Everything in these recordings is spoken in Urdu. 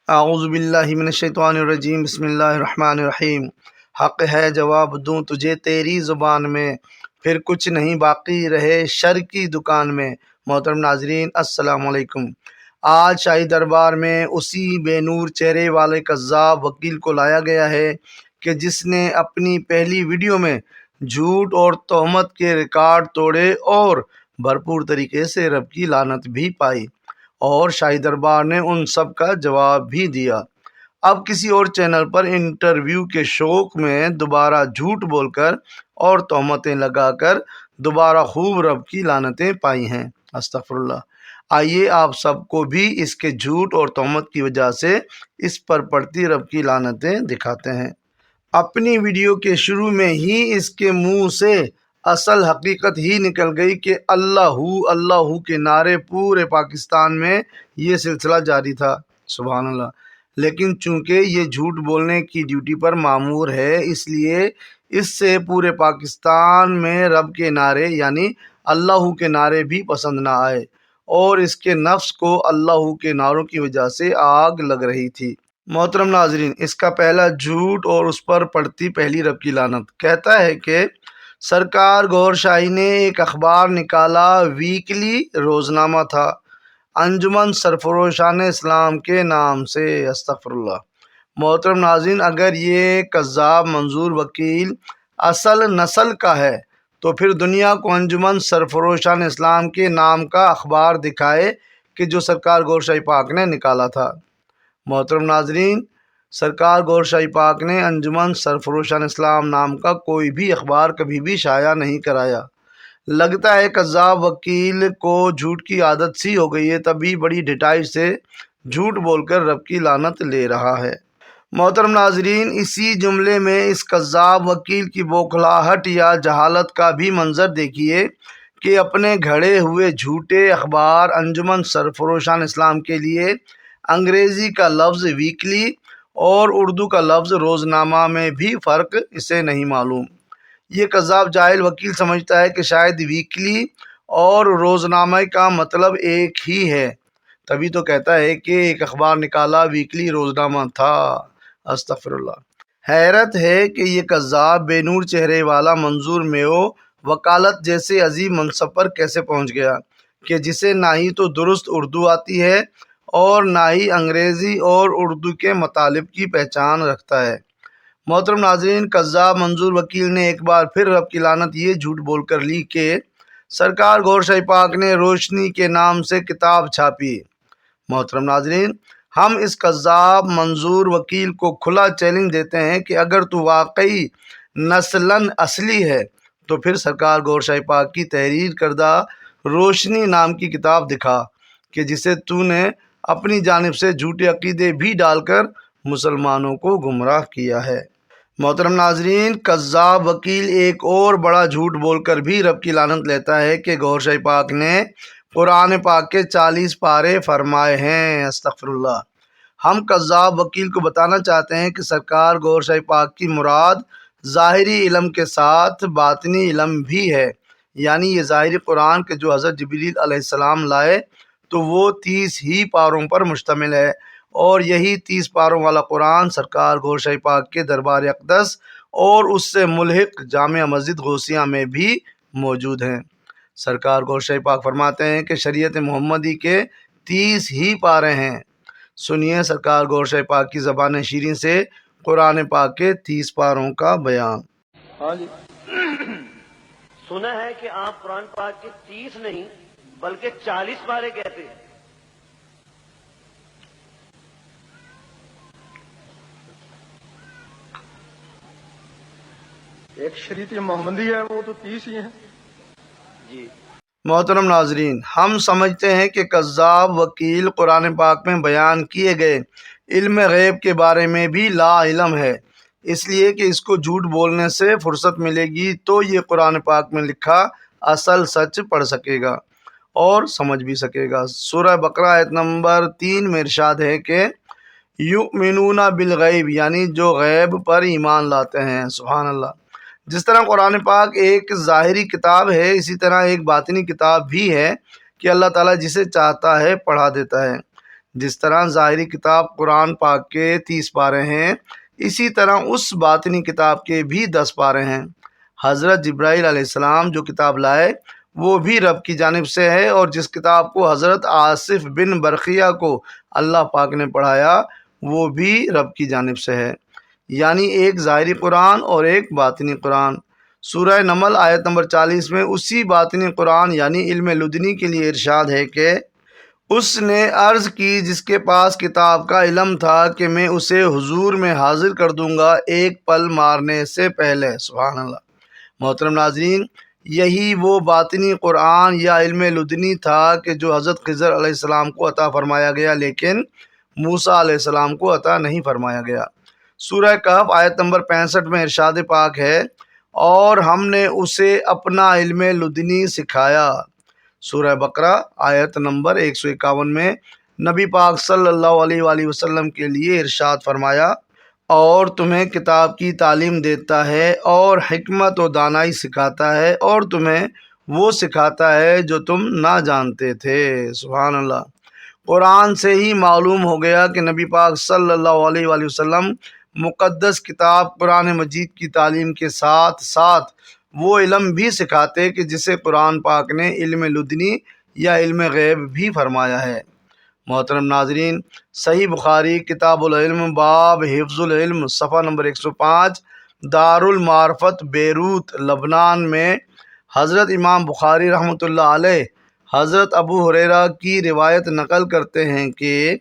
اعوذ باللہ من الشیطان الرجیم، بسم اللہ الرحمن الرحیم۔ حق ہے جواب دوں تجھے تیری زبان میں، پھر کچھ نہیں باقی رہے شر کی دکان میں۔ محترم ناظرین، السلام علیکم۔ آج شاہی دربار میں اسی بے نور چہرے والے کذاب وکیل کو لایا گیا ہے کہ جس نے اپنی پہلی ویڈیو میں جھوٹ اور تہمت کے ریکارڈ توڑے اور بھرپور طریقے سے رب کی لعنت بھی پائی، اور شاہی دربار نے ان سب کا جواب بھی دیا۔ اب کسی اور چینل پر انٹرویو کے شوق میں دوبارہ جھوٹ بول کر اور تہمتیں لگا کر دوبارہ خوب رب کی لعنتیں پائی ہیں۔ استغفر اللہ۔ آئیے آپ سب کو بھی اس کے جھوٹ اور تہمت کی وجہ سے اس پر پڑتی رب کی لعنتیں دکھاتے ہیں۔ اپنی ویڈیو کے شروع میں ہی اس کے منہ سے اصل حقیقت ہی نکل گئی کہ اللہ کے نعرے پورے پاکستان میں یہ سلسلہ جاری تھا۔ سبحان اللہ۔ لیکن چونکہ یہ جھوٹ بولنے کی ڈیوٹی پر مامور ہے، اس لیے اس سے پورے پاکستان میں رب کے نعرے یعنی اللہ کے نعرے بھی پسند نہ آئے، اور اس کے نفس کو اللہ کے نعروں کی وجہ سے آگ لگ رہی تھی۔ محترم ناظرین، اس کا پہلا جھوٹ اور اس پر پڑتی پہلی رب کی لعنت کہتا ہے کہ سرکار گور شاہی نے ایک اخبار نکالا، ویکلی روزنامہ تھا، انجمن سرفروشان اسلام کے نام سے۔ استغفر اللہ۔ محترم ناظرین، اگر یہ کذاب منظور وکیل اصل نسل کا ہے تو پھر دنیا کو انجمن سرفروشان اسلام کے نام کا اخبار دکھائے کہ جو سرکار گور شاہی پاک نے نکالا تھا۔ محترم ناظرین، سرکار گور شاہی پاک نے انجمن سرفروشان اسلام نام کا کوئی بھی اخبار کبھی بھی شائع نہیں کرایا۔ لگتا ہے کذاب وکیل کو جھوٹ کی عادت سی ہو گئی ہے، تبھی بڑی ڈٹائی سے جھوٹ بول کر رب کی لعنت لے رہا ہے۔ محترم ناظرین، اسی جملے میں اس کذاب وکیل کی بوکھلاہٹ یا جہالت کا بھی منظر دیکھیے کہ اپنے گھڑے ہوئے جھوٹے اخبار انجمن سرفروشان اسلام کے لیے انگریزی کا لفظ ویکلی اور اردو کا لفظ روزنامہ میں بھی فرق اسے نہیں معلوم۔ یہ کذاب جاہل وکیل سمجھتا ہے کہ شاید ویکلی اور روزنامہ کا مطلب ایک ہی ہے، تبھی تو کہتا ہے کہ ایک اخبار نکالا، ویکلی روزنامہ تھا۔ استغفر اللہ۔ حیرت ہے کہ یہ کذاب بے نور چہرے والا منظور میو وکالت جیسے عظیم منصب پر کیسے پہنچ گیا کہ جسے نہ ہی تو درست اردو آتی ہے اور نہ ہی انگریزی اور اردو کے مطالب کی پہچان رکھتا ہے۔ محترم ناظرین، کذاب منظور وکیل نے ایک بار پھر رب کی لعنت یہ جھوٹ بول کر لی کہ سرکار گور شاہی پاک نے روشنی کے نام سے کتاب چھاپی۔ محترم ناظرین، ہم اس کذاب منظور وکیل کو کھلا چیلنج دیتے ہیں کہ اگر تو واقعی نسلاً اصلی ہے تو پھر سرکار گور شاہی پاک کی تحریر کردہ روشنی نام کی کتاب دکھا کہ جسے تو نے اپنی جانب سے جھوٹے عقیدے بھی ڈال کر مسلمانوں کو گمراہ کیا ہے۔ محترم ناظرین، کذاب وکیل ایک اور بڑا جھوٹ بول کر بھی رب کی لعنت لیتا ہے کہ گور شاہی پاک نے قرآن پاک کے 40 پارے فرمائے ہیں۔ استغفر اللہ۔ ہم کذاب وکیل کو بتانا چاہتے ہیں کہ سرکار گور شاہی پاک کی مراد ظاہری علم کے ساتھ باطنی علم بھی ہے، یعنی یہ ظاہری قرآن کے جو حضرت جبریل علیہ السلام لائے تو وہ 30 ہی پاروں پر مشتمل ہے، اور یہی 30 پاروں والا قرآن سرکار گور شاہی پاک کے دربار اقدس اور اس سے ملحق جامع مسجد غوثیہ میں بھی موجود ہیں۔ سرکار گور شاہی پاک فرماتے ہیں کہ شریعت محمدی کے 30 ہی پارے ہیں۔ سنیے سرکار گور شاہی پاک کی زبان شیریں سے قرآن پاک کے 30 پاروں کا بیان۔ ہاں جی، سنا ہے کہ آپ قرآن پاک کے 30 نہیں بلکہ 40 پارے کہتے ہیں۔ ایک شریعت محمدی ہے، وہ تو 30 ہی ہیں۔ جی محترم ناظرین، ہم سمجھتے ہیں کہ کذاب وکیل قرآن پاک میں بیان کیے گئے علم غیب کے بارے میں بھی لا علم ہے، اس لیے کہ اس کو جھوٹ بولنے سے فرصت ملے گی تو یہ قرآن پاک میں لکھا اصل سچ پڑھ سکے گا اور سمجھ بھی سکے گا۔ سورہ بقرہ آیت نمبر 3 میں ارشاد ہے کہ یؤمنون بالغیب، یعنی جو غیب پر ایمان لاتے ہیں۔ سبحان اللہ۔ جس طرح قرآن پاک ایک ظاہری کتاب ہے، اسی طرح ایک باطنی کتاب بھی ہے کہ اللہ تعالیٰ جسے چاہتا ہے پڑھا دیتا ہے۔ جس طرح ظاہری کتاب قرآن پاک کے 30 پارے ہیں، اسی طرح اس باطنی کتاب کے بھی 10 پارے ہیں۔ حضرت جبرائیل علیہ السلام جو کتاب لائے وہ بھی رب کی جانب سے ہے، اور جس کتاب کو حضرت آصف بن برقیہ کو اللہ پاک نے پڑھایا وہ بھی رب کی جانب سے ہے، یعنی ایک ظاہری قرآن اور ایک باطنی قرآن۔ سورہ نمل آیت نمبر 40 میں اسی باطنی قرآن یعنی علم لدنی کے لیے ارشاد ہے کہ اس نے عرض کی جس کے پاس کتاب کا علم تھا کہ میں اسے حضور میں حاضر کر دوں گا ایک پل مارنے سے پہلے۔ سبحان اللہ۔ محترم ناظرین، یہی وہ باطنی قرآن یا علم لدنی تھا کہ جو حضرت خضر علیہ السلام کو عطا فرمایا گیا، لیکن موسیٰ علیہ السلام کو عطا نہیں فرمایا گیا۔ سورہ کہف آیت نمبر 65 میں ارشاد پاک ہے، اور ہم نے اسے اپنا علم لدنی سکھایا۔ سورہ بقرہ آیت نمبر 151 میں نبی پاک صلی اللہ علیہ وآلہ وسلم کے لیے ارشاد فرمایا، اور تمہیں کتاب کی تعلیم دیتا ہے اور حکمت و دانائی سکھاتا ہے، اور تمہیں وہ سکھاتا ہے جو تم نہ جانتے تھے۔ سبحان اللہ۔ قرآن سے ہی معلوم ہو گیا کہ نبی پاک صلی اللہ علیہ وآلہ وسلم مقدس کتاب قرآن مجید کی تعلیم کے ساتھ ساتھ وہ علم بھی سکھاتے کہ جسے قرآن پاک نے علم لدنی یا علم غیب بھی فرمایا ہے۔ محترم ناظرین، صحیح بخاری کتاب العلم باب حفظ العلم صفحہ نمبر 105 دارالمعارفت بیروت لبنان میں حضرت امام بخاری رحمۃ اللہ علیہ حضرت ابو ہریرہ کی روایت نقل کرتے ہیں کہ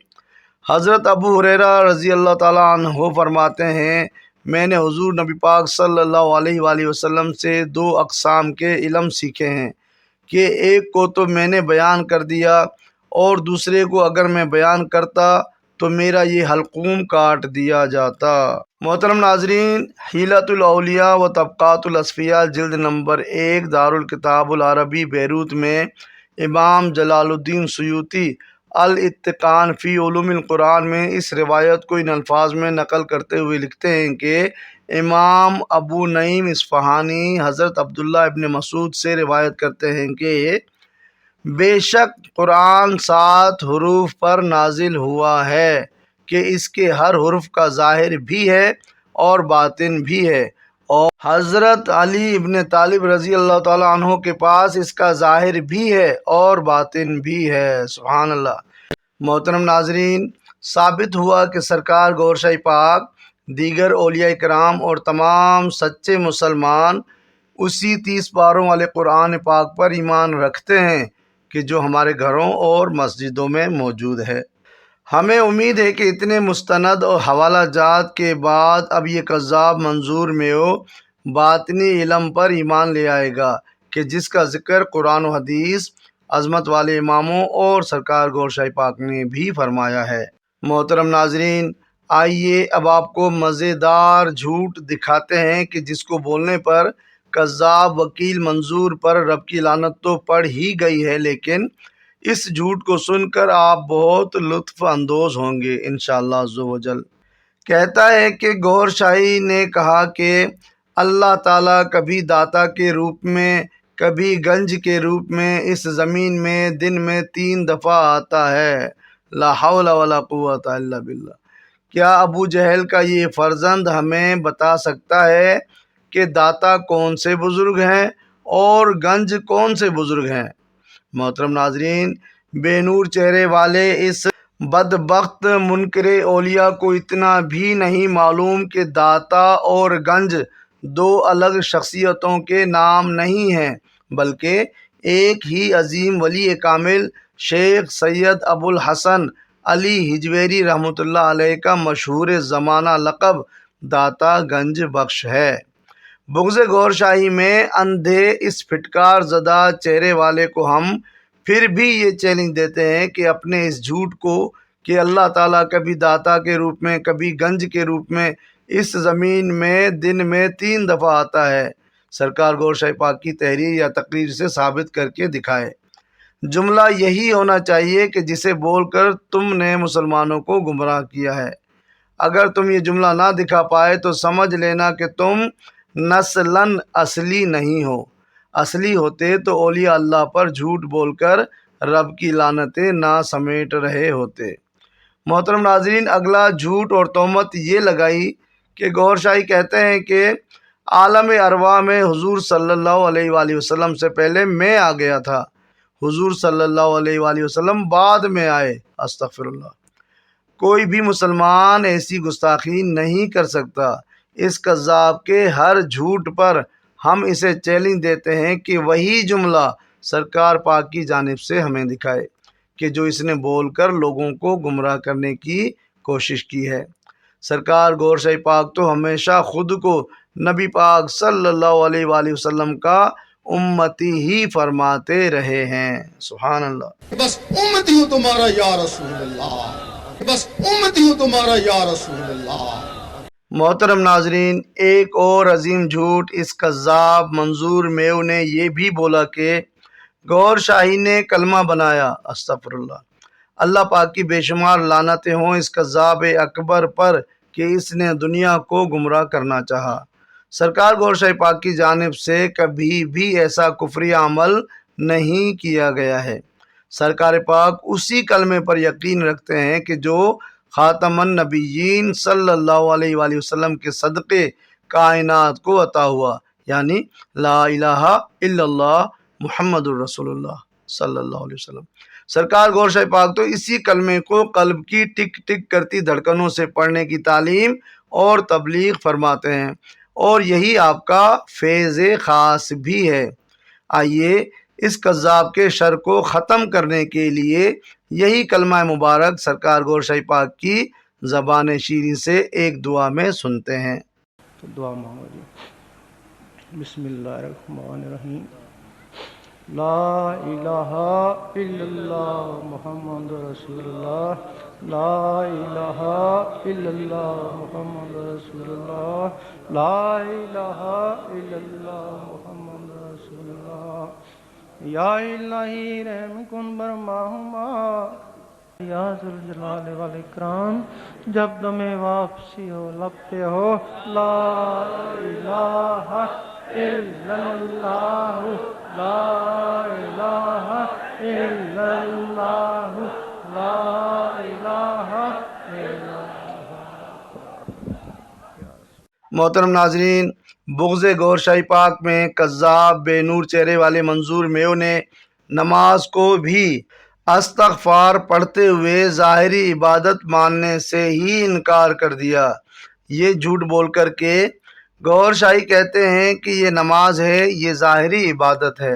حضرت ابو ہریرہ رضی اللہ تعالیٰ عنہ فرماتے ہیں، میں نے حضور نبی پاک صلی اللہ علیہ وآلہ وسلم سے 2 اقسام کے علم سیکھے ہیں کہ ایک کو تو میں نے بیان کر دیا، اور دوسرے کو اگر میں بیان کرتا تو میرا یہ حلقوم کاٹ دیا جاتا۔ محترم ناظرین، حیلۃ الاولیاء و طبقات الاصفیاء جلد نمبر 1 دارالکتاب العربی بیروت میں امام جلال الدین سیوطی الاتقان فی علوم القرآن میں اس روایت کو ان الفاظ میں نقل کرتے ہوئے لکھتے ہیں کہ امام ابو نعیم اصفہانی حضرت عبداللہ ابن مسعود سے روایت کرتے ہیں کہ بے شک قرآن 7 حروف پر نازل ہوا ہے کہ اس کے ہر حرف کا ظاہر بھی ہے اور باطن بھی ہے، اور حضرت علی ابن طالب رضی اللہ تعالیٰ عنہ کے پاس اس کا ظاہر بھی ہے اور باطن بھی ہے۔ سبحان اللہ۔ محترم ناظرین، ثابت ہوا کہ سرکار گور شاہی پاک، دیگر اولیاء کرام اور تمام سچے مسلمان اسی 30 پاروں والے قرآن پاک پر ایمان رکھتے ہیں کہ جو ہمارے گھروں اور مسجدوں میں موجود ہے۔ ہمیں امید ہے کہ اتنے مستند اور حوالہ جات کے بعد اب یہ کذاب منظور میو باطنی علم پر ایمان لے آئے گا کہ جس کا ذکر قرآن و حدیث عظمت والے اماموں اور سرکار گور شاہی پاک نے بھی فرمایا ہے۔ محترم ناظرین، آئیے اب آپ کو مزیدار جھوٹ دکھاتے ہیں کہ جس کو بولنے پر کذاب وکیل منظور پر رب کی لعنت تو پڑ ہی گئی ہے، لیکن اس جھوٹ کو سن کر آپ بہت لطف اندوز ہوں گے انشاءاللہ عز و جل۔ کہتا ہے کہ گور شاہی نے کہا کہ اللہ تعالیٰ کبھی داتا کے روپ میں، کبھی گنج کے روپ میں اس زمین میں دن میں 3 دفعہ آتا ہے۔ لا حول ولا قوت الا باللہ۔ کیا ابو جہل کا یہ فرزند ہمیں بتا سکتا ہے کہ داتا کون سے بزرگ ہیں اور گنج کون سے بزرگ ہیں؟ محترم ناظرین، بے نور چہرے والے اس بدبخت منکر اولیاء کو اتنا بھی نہیں معلوم کہ داتا اور گنج 2 الگ شخصیتوں کے نام نہیں ہیں، بلکہ ایک ہی عظیم ولی کامل شیخ سید ابو الحسن علی ہجویری رحمۃ اللہ علیہ کا مشہور زمانہ لقب داتا گنج بخش ہے۔ بغض گور شاہی میں اندھے اس پھٹکار زدہ چہرے والے کو ہم پھر بھی یہ چیلنج دیتے ہیں کہ اپنے اس جھوٹ کو کہ اللہ تعالیٰ کبھی داتا کے روپ میں، کبھی گنج کے روپ میں اس زمین میں دن میں 3 دفعہ آتا ہے، سرکار گور شاہی پاک کی تحریر یا تقریر سے ثابت کر کے دکھائے۔ جملہ یہی ہونا چاہیے کہ جسے بول کر تم نے مسلمانوں کو گمراہ کیا ہے۔ اگر تم یہ جملہ نہ دکھا پائے تو سمجھ لینا کہ تم نسلاً اصلی نہیں ہو۔ اصلی ہوتے تو اولیاء اللہ پر جھوٹ بول کر رب کی لعنتیں نہ سمیٹ رہے ہوتے۔ محترم ناظرین، اگلا جھوٹ اور تہمت یہ لگائی کہ گوھر شاہی کہتے ہیں کہ عالم ارواح میں حضور صلی اللہ علیہ وآلہ وسلم سے پہلے میں آ گیا تھا، حضور صلی اللہ علیہ وآلہ وسلم بعد میں آئے۔ استغفر اللہ۔ کوئی بھی مسلمان ایسی گستاخی نہیں کر سکتا۔ اس کذاب کے ہر جھوٹ پر ہم اسے چیلنج دیتے ہیں کہ وہی جملہ سرکار پاک کی جانب سے ہمیں دکھائے کہ جو اس نے بول کر لوگوں کو گمراہ کرنے کی کوشش کی ہے۔ سرکار گوھر شاہی پاک تو ہمیشہ خود کو نبی پاک صلی اللہ علیہ وآلہ وسلم کا امتی ہی فرماتے رہے ہیں۔ سبحان اللہ۔ بس امتی ہوں تمہارا یا رسول اللہ، بس امتی ہوں تمہارا یا رسول اللہ۔ محترم ناظرین، ایک اور عظیم جھوٹ اس کذاب منظور میو نے یہ بھی بولا کہ گوھر شاہی نے کلمہ بنایا۔ استغفر اللہ۔ اللہ پاک کی بے شمار لعنتیں ہوں اس کذاب اکبر پر کہ اس نے دنیا کو گمراہ کرنا چاہا۔ سرکار گوھر شاہی پاک کی جانب سے کبھی بھی ایسا کفری عمل نہیں کیا گیا ہے۔ سرکار پاک اسی کلمے پر یقین رکھتے ہیں کہ جو خاتم النبیین صلی اللہ علیہ وآلہ وسلم کے صدقے کائنات کو عطا ہوا، یعنی لا الہ الا اللہ محمد الرسول اللہ صلی اللہ علیہ وسلم۔ سرکار گوھر شاہی پاک تو اسی کلمے کو قلب کی ٹک ٹک کرتی دھڑکنوں سے پڑھنے کی تعلیم اور تبلیغ فرماتے ہیں، اور یہی آپ کا فیض خاص بھی ہے۔ آئیے اس کذاب کے شر کو ختم کرنے کے لیے یہی کلمہ مبارک سرکار گوھر شاہی پاک کی زبان شیریں سے ایک دعا میں سنتے ہیں۔ تو دعا مانگو جی۔ بسم اللہ الرحمن الرحیم۔ لا الہ الا اللہ محمد رسول اللہ، لا الہ الا اللہ محمد رسول اللہ، لا الہ الا اللہ محمد رسول اللہ۔ یا الہی رحم کن بر ماہما، یا ذوالجلال والاکرام، جب دم واپسی ہو لب پہ ہو لا الہ الا اللہ، لا الہ الا اللہ، لا الہ الا اللہ۔ محترم ناظرین، بغض گوھر شاہی پاک میں کذاب بے نور چہرے والے منظور میو نے نماز کو بھی استغفار پڑھتے ہوئے ظاہری عبادت ماننے سے ہی انکار کر دیا۔ یہ جھوٹ بول کر کہ گوھر شاہی کہتے ہیں کہ یہ نماز ہے، یہ ظاہری عبادت ہے۔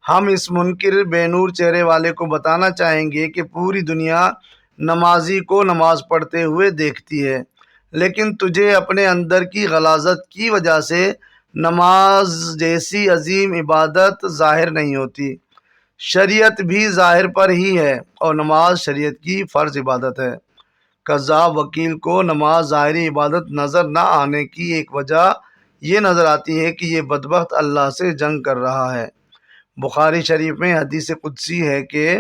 ہم اس منکر بے نور چہرے والے کو بتانا چاہیں گے کہ پوری دنیا نمازی کو نماز پڑھتے ہوئے دیکھتی ہے، لیکن تجھے اپنے اندر کی غلاظت کی وجہ سے نماز جیسی عظیم عبادت ظاہر نہیں ہوتی۔ شریعت بھی ظاہر پر ہی ہے اور نماز شریعت کی فرض عبادت ہے۔ کذاب وکیل کو نماز ظاہری عبادت نظر نہ آنے کی ایک وجہ یہ نظر آتی ہے کہ یہ بدبخت اللہ سے جنگ کر رہا ہے۔ بخاری شریف میں حدیث قدسی ہے کہ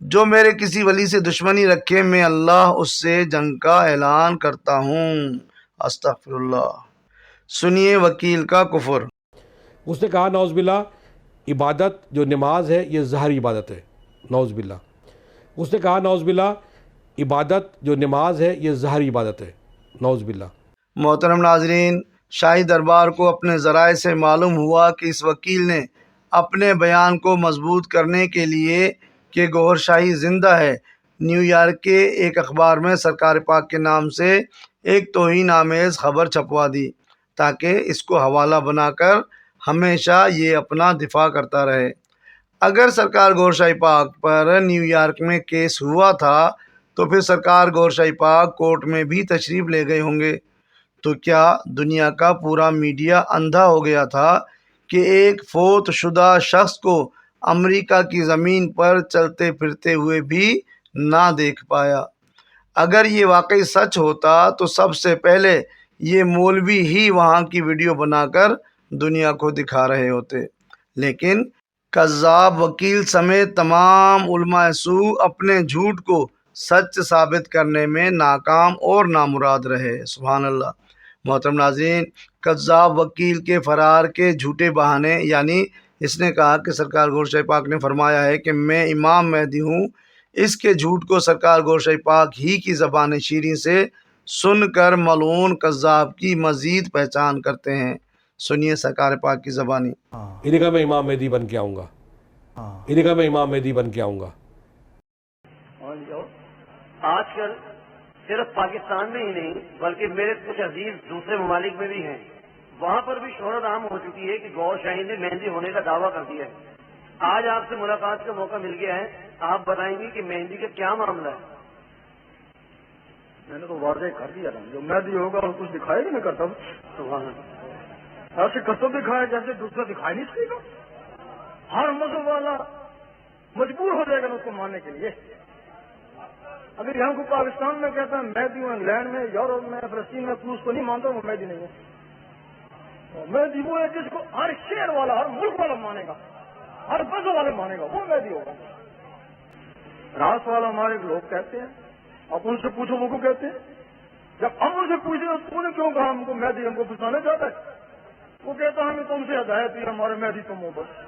جو میرے کسی ولی سے دشمنی رکھے میں اللہ اس سے جنگ کا اعلان کرتا ہوں۔ استغفر اللہ۔ سنیے وکیل کا کفر۔ اس نے کہا نعوذ باللہ عبادت جو نماز ہے یہ ظاہری عبادت ہے، نعوذ باللہ۔ اس نے کہا نعوذ باللہ عبادت جو نماز ہے یہ ظاہری عبادت ہے، نعوذ باللہ۔ محترم ناظرین، شاہی دربار کو اپنے ذرائع سے معلوم ہوا کہ اس وکیل نے اپنے بیان کو مضبوط کرنے کے لیے کہ گوھر شاہی زندہ ہے، نیو یارک کے ایک اخبار میں سرکار پاک کے نام سے ایک توہین آمیز خبر چھپوا دی تاکہ اس کو حوالہ بنا کر ہمیشہ یہ اپنا دفاع کرتا رہے۔ اگر سرکار گوھر شاہی پاک پر نیو یارک میں کیس ہوا تھا تو پھر سرکار گوھر شاہی پاک کورٹ میں بھی تشریف لے گئے ہوں گے۔ تو کیا دنیا کا پورا میڈیا اندھا ہو گیا تھا کہ ایک فوت شدہ شخص کو امریکہ کی زمین پر چلتے پھرتے ہوئے بھی نہ دیکھ پایا؟ اگر یہ واقعی سچ ہوتا تو سب سے پہلے یہ مولوی ہی وہاں کی ویڈیو بنا کر دنیا کو دکھا رہے ہوتے، لیکن کذاب وکیل سمیت تمام علماء سو اپنے جھوٹ کو سچ ثابت کرنے میں ناکام اور نامراد رہے۔ سبحان اللہ۔ محترم ناظرین، کذاب وکیل کے فرار کے جھوٹے بہانے، یعنی اس نے کہا کہ سرکار گوھر شاہی پاک نے فرمایا ہے کہ میں امام مہدی ہوں، اس کے جھوٹ کو سرکار گوشہ پاک ہی کی زبان شیریں سے سن کر ملعون کذاب کی مزید پہچان کرتے ہیں۔ سنیے سرکار پاک کی زبانی۔ انہیں کہا میں امام مہدی بن کے آؤں گا، انہیں کہا میں امام مہدی بن کے آؤں گا۔ آج کل صرف پاکستان میں ہی نہیں بلکہ میرے کچھ عزیز دوسرے ممالک میں بھی ہیں، وہاں پر بھی شہرت عام ہو چکی ہے کہ گور شاہین نے مہندی ہونے کا دعویٰ کر دیا ہے۔ آج آپ سے ملاقات کا موقع مل گیا ہے، آپ بتائیں گے کہ مہندی کا کیا معاملہ ہے؟ میں نے تو واضح کر دیا تھا، جو مہندی ہوگا وہ کچھ دکھائے گا نہیں کرتا سبحان اللہ۔ ایسے کسب دکھائے جیسے دوسرا دکھائی نہیں سکے گا۔ ہر مذہب والا مجبور ہو جائے گا اس کو ماننے کے لیے۔ اگر یہاں کو پاکستان میں کہتا ہے مہدی ہوں، انگلینڈ میں، یورپ میں، فلسطین میں، کوئی اس کو نہیں مانتا، وہ مہدی نہیں ہے۔ مہدی وہ ہے جس کو ہر شہر والا، ہر ملک والا مانے گا، ہر مذہب والا مانے گا، وہ مہدی ہوگا۔ راس والا ہمارے لوگ کہتے ہیں، آپ ان سے پوچھو وہ کو کہتے ہیں۔ جب ہم ان سے پوچھیں تو انہوں نے کیوں کہا ہم کو مہدی ہم کو پھنسانا چاہتا ہے؟ وہ کہتا ہے ہمیں تم سے ہدایت دی، ہمارے مہدی تم ہو بس۔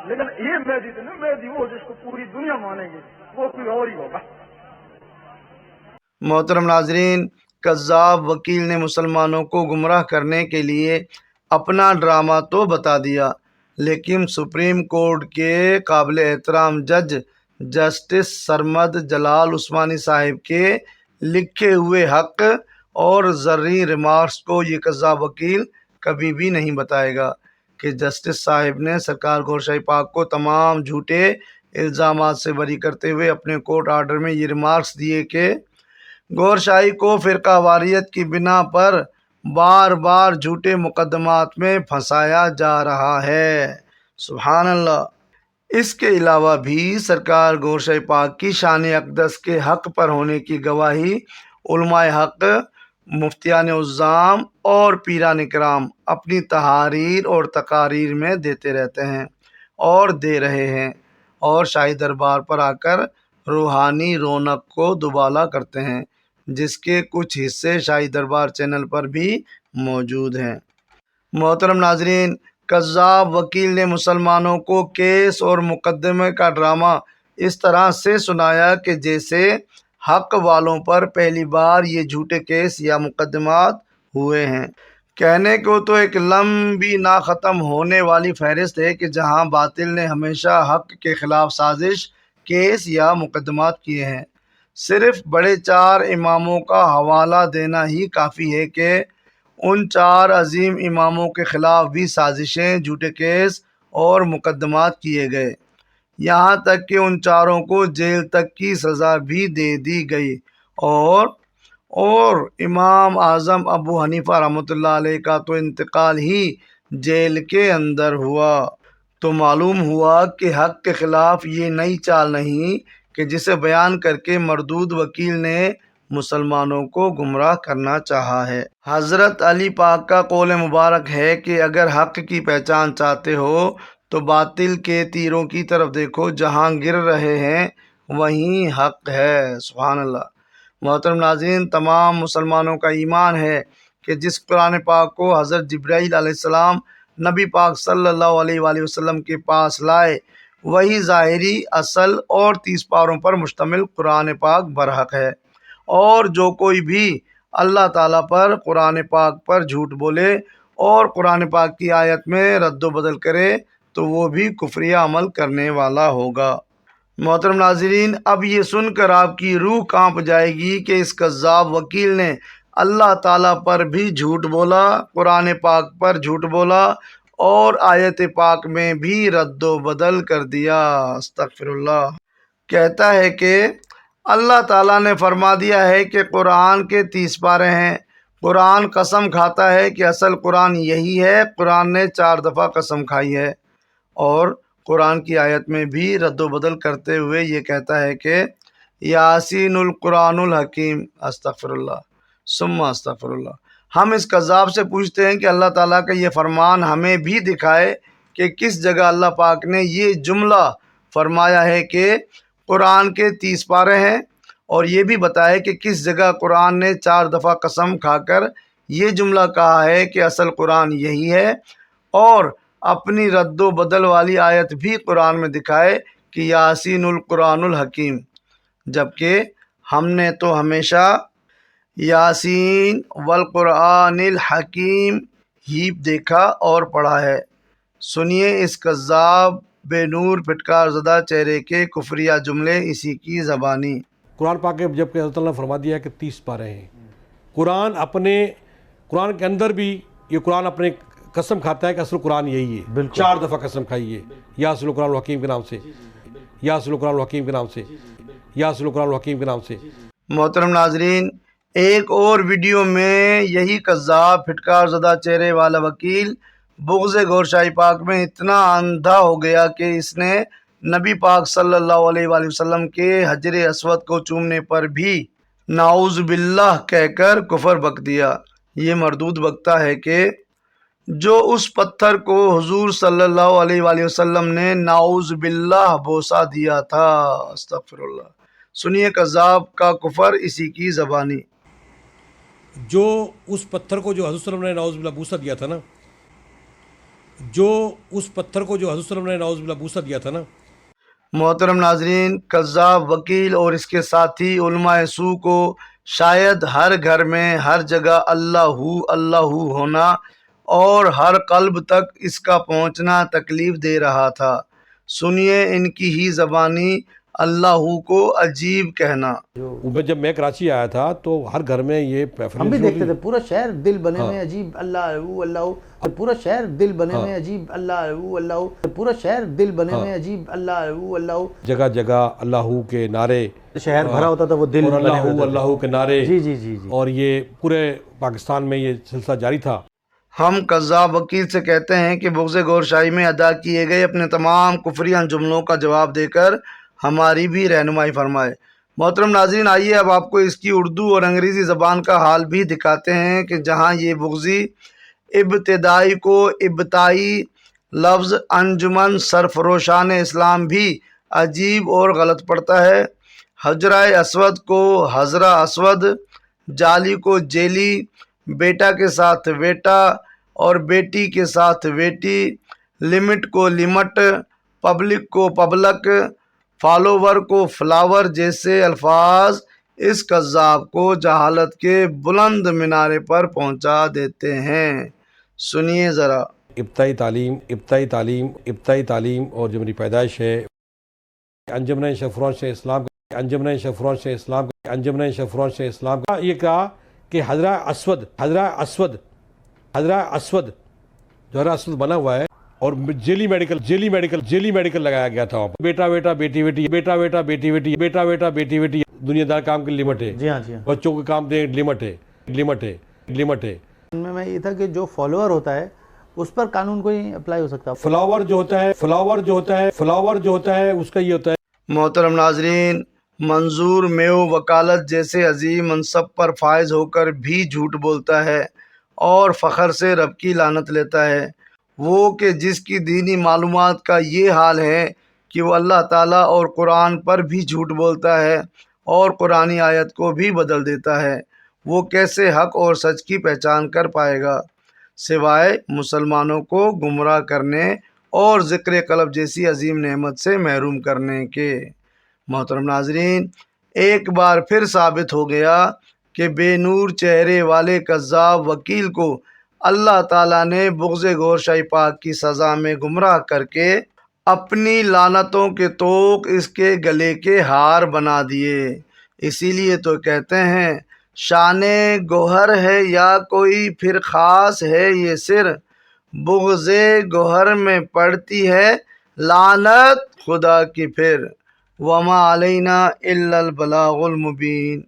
لیکن یہ مہدی تو نہیں، مہدی وہ جس کو پوری دنیا مانے گی، وہ کوئی اور ہی ہوگا۔ محترم ناظرین، کذاب وکیل نے مسلمانوں کو گمراہ کرنے کے لیے اپنا ڈرامہ تو بتا دیا، لیکن سپریم کورٹ کے قابل احترام جج جسٹس سرمد جلال عثمانی صاحب کے لکھے ہوئے حق اور زرعی ریمارکس کو یہ کذاب وکیل کبھی بھی نہیں بتائے گا کہ جسٹس صاحب نے سرکار گوشہ پاک کو تمام جھوٹے الزامات سے بری کرتے ہوئے اپنے کورٹ آرڈر میں یہ ریمارکس دیے کہ گور شاہی کو فرقہ واریت کی بنا پر بار بار جھوٹے مقدمات میں پھنسایا جا رہا ہے۔ سبحان اللہ۔ اس کے علاوہ بھی سرکار گوشہ پاک کی شان اقدس کے حق پر ہونے کی گواہی علماء حق، مفتیان عظام اور پیران کرام اپنی تحاریر اور تقاریر میں دیتے رہتے ہیں اور دے رہے ہیں، اور شاہی دربار پر آ کر روحانی رونق کو دوبالا کرتے ہیں، جس کے کچھ حصے شاہی دربار چینل پر بھی موجود ہیں۔ محترم ناظرین، کذاب وکیل نے مسلمانوں کو کیس اور مقدمے کا ڈرامہ اس طرح سے سنایا کہ جیسے حق والوں پر پہلی بار یہ جھوٹے کیس یا مقدمات ہوئے ہیں۔ کہنے کو تو ایک لمبی نہ ختم ہونے والی فہرست ہے کہ جہاں باطل نے ہمیشہ حق کے خلاف سازش، کیس یا مقدمات کیے ہیں۔ صرف بڑے 4 اماموں کا حوالہ دینا ہی کافی ہے کہ ان 4 عظیم اماموں کے خلاف بھی سازشیں، جھوٹے کیس اور مقدمات کیے گئے، یہاں تک کہ ان 4 کو جیل تک کی سزا بھی دے دی گئی، اور امام اعظم ابو حنیفہ رحمۃ اللہ علیہ کا تو انتقال ہی جیل کے اندر ہوا۔ تو معلوم ہوا کہ حق کے خلاف یہ نئی چال نہیں کہ جسے بیان کر کے مردود وکیل نے مسلمانوں کو گمراہ کرنا چاہا ہے۔ حضرت علی پاک کا قول مبارک ہے کہ اگر حق کی پہچان چاہتے ہو تو باطل کے تیروں کی طرف دیکھو، جہاں گر رہے ہیں وہیں حق ہے۔ سبحان اللہ۔ محترم ناظرین، تمام مسلمانوں کا ایمان ہے کہ جس قرآن پاک کو حضرت جبرائیل علیہ السلام نبی پاک صلی اللہ علیہ وآلہ وسلم کے پاس لائے، وہی ظاہری، اصل اور 30 پاروں پر مشتمل قرآن پاک برحق ہے، اور جو کوئی بھی اللہ تعالیٰ پر، قرآن پاک پر جھوٹ بولے اور قرآن پاک کی آیت میں رد و بدل کرے تو وہ بھی کفریہ عمل کرنے والا ہوگا۔ محترم ناظرین، اب یہ سن کر آپ کی روح کانپ جائے گی کہ اس کذاب وکیل نے اللہ تعالیٰ پر بھی جھوٹ بولا، قرآن پاک پر جھوٹ بولا اور آیت پاک میں بھی رد و بدل کر دیا۔ استغفر اللہ۔ کہتا ہے کہ اللہ تعالیٰ نے فرما دیا ہے کہ قرآن کے 30 پارے ہیں۔ قرآن قسم کھاتا ہے کہ اصل قرآن یہی ہے۔ قرآن نے 4 دفعہ قسم کھائی ہے، اور قرآن کی آیت میں بھی رد و بدل کرتے ہوئے یہ کہتا ہے کہ یاسین القرآن الحکیم۔ استغفر اللہ ثم استغفر اللہ۔ ہم اس کذاب سے پوچھتے ہیں کہ اللہ تعالیٰ کا یہ فرمان ہمیں بھی دکھائے کہ کس جگہ اللہ پاک نے یہ جملہ فرمایا ہے کہ قرآن کے 30 پارے ہیں، اور یہ بھی بتائے کہ کس جگہ قرآن نے 4 دفعہ قسم کھا کر یہ جملہ کہا ہے کہ اصل قرآن یہی ہے، اور اپنی رد و بدل والی آیت بھی قرآن میں دکھائے کہ یاسین القرآن الحکیم، جبکہ ہم نے تو ہمیشہ یاسین والقرآن الحکیم ہی دیکھا اور پڑھا ہے۔ سنیے اس کذاب بے نور پھٹکار زدہ چہرے کے کفریہ جملے اسی کی زبانی۔ قرآن پاک کے جب کہ اللہ تعالیٰ نے فرما دیا ہے کہ 30 پارے ہیں، قرآن کے اندر بھی یہ قرآن اپنے قسم کھاتا ہے کہ اصل قرآن یہی ہے، 4 دفعہ قسم کھائی ہے، یا اصل قرآن الحکیم کے نام سے، یا اصل قرآن الحکیم کے نام سے، یا اصل قرآن الحکیم کے نام سے۔ محترم ناظرین، ایک اور ویڈیو میں یہی کذاب پھٹکار زدہ چہرے والا وکیل بغض گورشاہی پاک میں اتنا اندھا ہو گیا کہ اس نے نبی پاک صلی اللہ علیہ وآلہ وسلم کے حجر اسود کو چومنے پر بھی نعوذ باللہ کہہ کر کفر بک دیا۔ یہ مردود بکتا ہے کہ جو اس پتھر کو حضور صلی اللہ علیہ وآلہ وسلم نے نعوذ باللہ بوسہ دیا تھا۔ استغفر اللہ۔ سنیے کذاب کا کفر اسی کی زبانی۔ جو اس پتھر کو جو حضرت صلی اللہ علیہ وسلم نے نعوذ باللہ بوسہ دیا تھا نا، محترم ناظرین، کذاب وکیل اور اس کے ساتھی علماء سو کو شاید ہر گھر میں ہر جگہ اللہ اللہ ہونا اور ہر قلب تک اس کا پہنچنا تکلیف دے رہا تھا۔ سنیے ان کی ہی زبانی اللہ کو عجیب کہنا۔ جب میں کراچی آیا تھا تو ہر گھر میں یہ ہم بھی دیکھتے تھے، پورا شہر دل بنے میں عجیب اللہ اللہ، پورا شہر دل بنے میں عجیب اللہ اللہ، پورا شہر دل بنے میں عجیب اللہ اللہ، جگہ جگہ اللہ کے نعرے، شہر بھرا ہوتا تھا وہ دل اور اللہ کے نعرے، جی جی جی جی، اور یہ پورے پاکستان میں یہ سلسلہ جاری تھا۔ ہم کذاب وکیل سے کہتے ہیں کہ بغض گورشاہی میں ادا کیے گئے اپنے تمام کفریہ جملوں کا جواب دے کر ہماری بھی رہنمائی فرمائے۔ محترم ناظرین، آئیے اب آپ کو اس کی اردو اور انگریزی زبان کا حال بھی دکھاتے ہیں کہ جہاں یہ بغضی ابتدائی کو ابتائی لفظ انجمن سرفروشان اسلام بھی عجیب اور غلط پڑتا ہے۔ حجرہ اسود کو حضرہ اسود، جالی کو جیلی، بیٹا کے ساتھ بیٹا اور بیٹی کے ساتھ بیٹی، لمٹ کو لمٹ، پبلک کو پبلک، فالوور کو فلاور جیسے الفاظ اس کذاب کو جہالت کے بلند منارے پر پہنچا دیتے ہیں۔ سنیے ذرا۔ ابتدائی تعلیم اور جو میری پیدائش ہے انجمن سرفروش اسلام کا یہ کہا کہ حضرہ اسود جو حضرہ اسود بنا ہوا ہے، اور جیلی میڈیکل لگایا گیا تھا وہاں پر۔ بیٹا بیٹی دنیا دار کام کی لمٹ ہے، جی ہاں جی ہاں، بچوں کے کام دیں لمٹ ہے۔ ان میں یہ تھا کہ جو فالوور ہوتا ہے اس پر قانون کوئی اپلائی ہو سکتا ہے۔ فلاور جو ہوتا ہے اس کا یہ ہوتا ہے۔ محترم ناظرین، منظور میو وکالت جیسے عظیم منصب پر فائز ہو کر بھی جھوٹ بولتا ہے اور فخر سے رب کی لعنت لیتا ہے، وہ کہ جس کی دینی معلومات کا یہ حال ہے کہ وہ اللہ تعالیٰ اور قرآن پر بھی جھوٹ بولتا ہے اور قرآنی آیت کو بھی بدل دیتا ہے، وہ کیسے حق اور سچ کی پہچان کر پائے گا سوائے مسلمانوں کو گمراہ کرنے اور ذکر قلب جیسی عظیم نعمت سے محروم کرنے کے۔ محترم ناظرین، ایک بار پھر ثابت ہو گیا کہ بے نور چہرے والے کذاب وکیل کو اللہ تعالیٰ نے بغض گورشاہی پاک کی سزا میں گمراہ کر کے اپنی لعنتوں کے طوق اس کے گلے کے ہار بنا دیے۔ اسی لیے تو کہتے ہیں شان گوہر ہے یا کوئی پھر خاص ہے یہ سر، بغض گوہر میں پڑتی ہے لعنت خدا کی پھر، وما علینا الا البلاغ المبین۔